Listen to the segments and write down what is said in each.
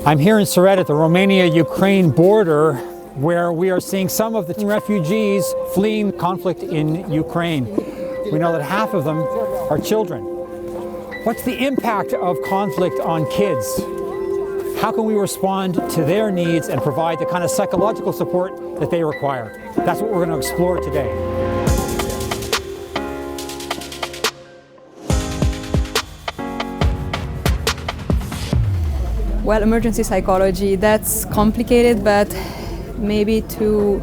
I'm here in Siret at the Romania-Ukraine border, where we are seeing some of the refugees fleeing conflict in Ukraine. We know that half of them are children. What's the impact of conflict on kids? How can we respond to their needs and provide the kind of psychological support that they require? That's what we're going to explore today. Well, emergency psychology, that's complicated, but maybe to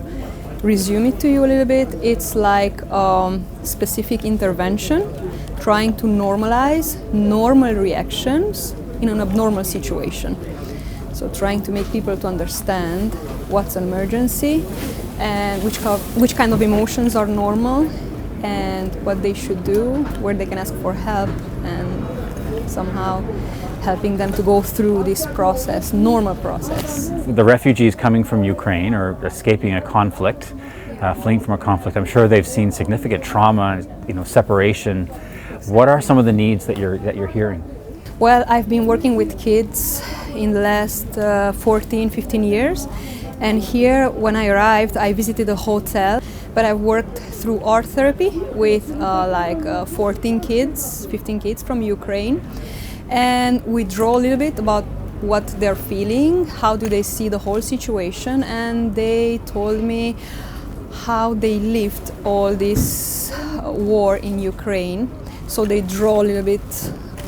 resume it to you a little bit, it's like specific intervention, trying to normalize normal reactions in an abnormal situation. So trying to make people to understand what's an emergency and which kind of emotions are normal and what they should do, where they can ask for help, and somehow helping them to go through this process, normal process. The refugees coming from Ukraine or escaping a conflict, fleeing from a conflict, I'm sure they've seen significant trauma, separation. What are some of the needs that you're hearing? Well, I've been working with kids in the last 14, 15 years. And here, when I arrived, I visited a hotel, but I've worked through art therapy with 14 kids, 15 kids from Ukraine. And we draw a little bit about what they're feeling, how do they see the whole situation, and they told me how they lived all this war in Ukraine. So they draw a little bit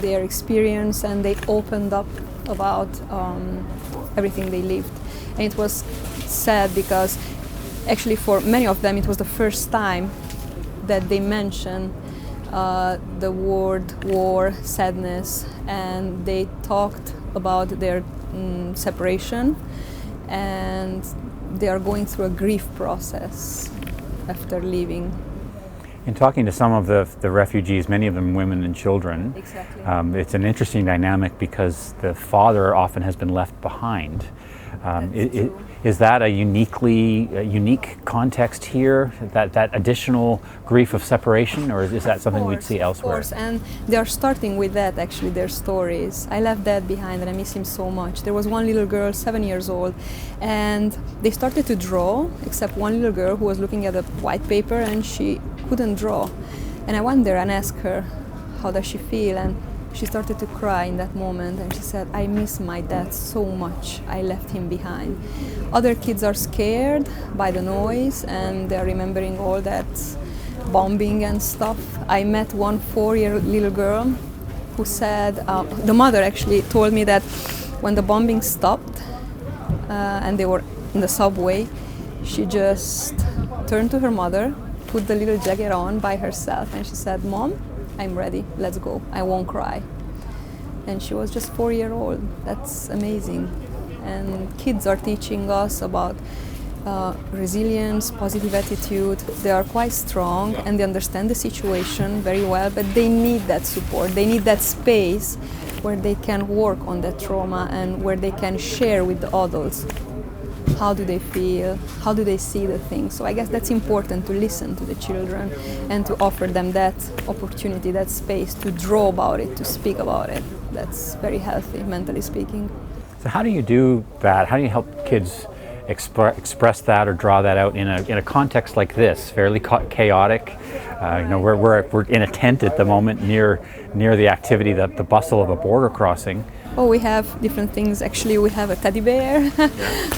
their experience and they opened up about everything they lived. And it was sad because actually for many of them it was the first time that they mentioned the word war, sadness, and they talked about their separation, and they are going through a grief process after leaving. In talking to some of the refugees, many of them women and children, Exactly. It's an interesting dynamic because the father often has been left behind. Is that a unique context here, that additional grief of separation, or is that something we'd see elsewhere? Of course, and they are starting with that, actually, their stories. I left Dad behind and I miss him so much. There was one little girl, 7 years old, and they started to draw, except one little girl who was looking at a white paper and she couldn't draw. And I went there and asked her, how does she feel? And she started to cry in that moment, and she said, I miss my dad so much, I left him behind. Other kids are scared by the noise and they're remembering all that bombing and stuff. I met one 4-year little girl who said, the mother actually told me that when the bombing stopped and they were in the subway, she just turned to her mother, put the little jacket on by herself, and she said, Mom, I'm ready, let's go, I won't cry. And she was just 4 years old. That's amazing. And kids are teaching us about resilience, positive attitude. They are quite strong and they understand the situation very well, but they need that support. They need that space where they can work on that trauma and where they can share with the adults. How do they feel? How do they see the things? So I guess that's important, to listen to the children and to offer them that opportunity, that space to draw about it, to speak about it. That's very healthy, mentally speaking. So how do you do that? How do you help kids express that or draw that out in a context like this, fairly chaotic? We're in a tent at the moment near the activity, the bustle of a border crossing. Oh, we have different things. Actually, we have a teddy bear,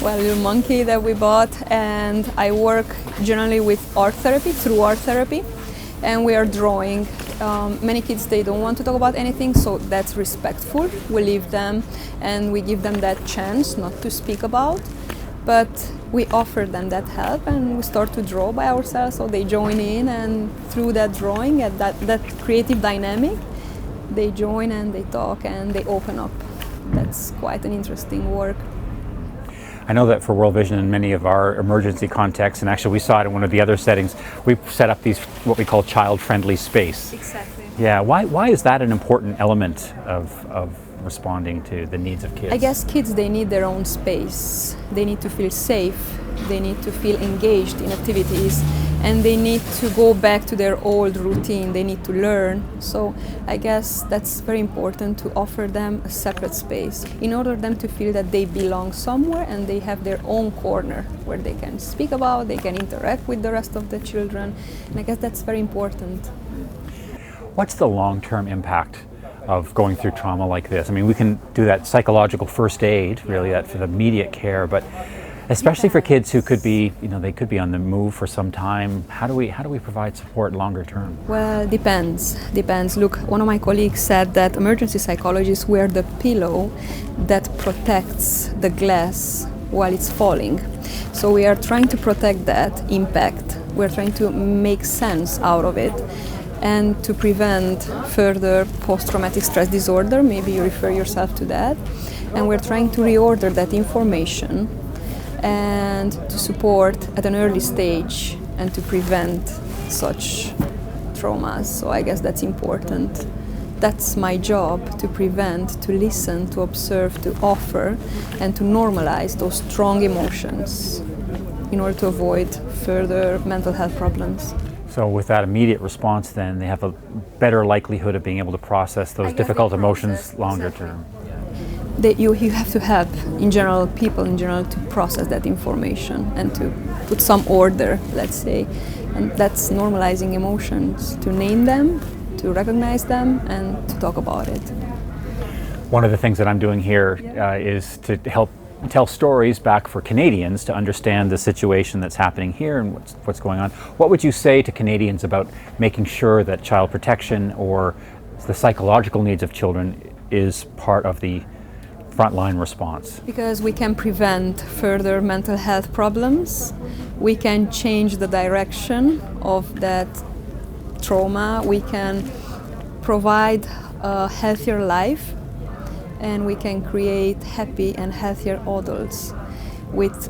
well, a little monkey that we bought, and I work generally with art therapy, through art therapy, and we are drawing. Many kids, they don't want to talk about anything, so that's respectful. We leave them and we give them that chance not to speak about, but we offer them that help and we start to draw by ourselves, so they join in, and through that drawing and that creative dynamic, they join and they talk and they open up. That's quite an interesting work. I know that for World Vision in many of our emergency contexts, and actually we saw it in one of the other settings, we set up these, what we call child-friendly space. Exactly. Yeah, why is that an important element of responding to the needs of kids? I guess kids, they need their own space. They need to feel safe. They need to feel engaged in activities. and they need to go back to their old routine, they need to learn. So I guess that's very important, to offer them a separate space in order for them to feel that they belong somewhere and they have their own corner where they can speak about, they can interact with the rest of the children, and I guess that's very important. What's the long-term impact of going through trauma like this? I mean, we can do that psychological first aid, really, that for the immediate care, but especially for kids who could be, they could be on the move for some time. How do we provide support longer term? Well, depends. Look, one of my colleagues said that emergency psychologists wear the pillow that protects the glass while it's falling. So we are trying to protect that impact. We're trying to make sense out of it and to prevent further post-traumatic stress disorder. Maybe you refer yourself to that. And we're trying to reorder that information and to support at an early stage and to prevent such traumas. So I guess that's important. That's my job, to prevent, to listen, to observe, to offer, and to normalize those strong emotions in order to avoid further mental health problems. So with that immediate response, then they have a better likelihood of being able to process those difficult emotions longer term. You have to help, in general, people in general, to process that information and to put some order, let's say. And that's normalizing emotions, to name them, to recognize them, and to talk about it. One of the things that I'm doing here is to help tell stories back for Canadians to understand the situation that's happening here and what's going on. What would you say to Canadians about making sure that child protection or the psychological needs of children is part of the frontline response? Because we can prevent further mental health problems, we can change the direction of that trauma, we can provide a healthier life, and we can create happy and healthier adults with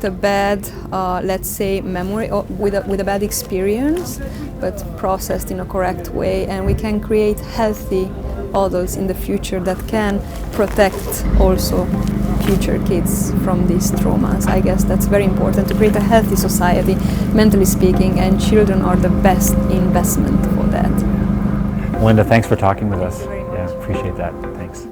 a bad, let's say, memory, or with a bad experience, but processed in a correct way, and we can create healthy adults in the future that can protect also future kids from these traumas. I guess that's very important, to create a healthy society, mentally speaking, and children are the best investment for that. Melinda, thanks for talking with us. Yeah, appreciate that. Thanks.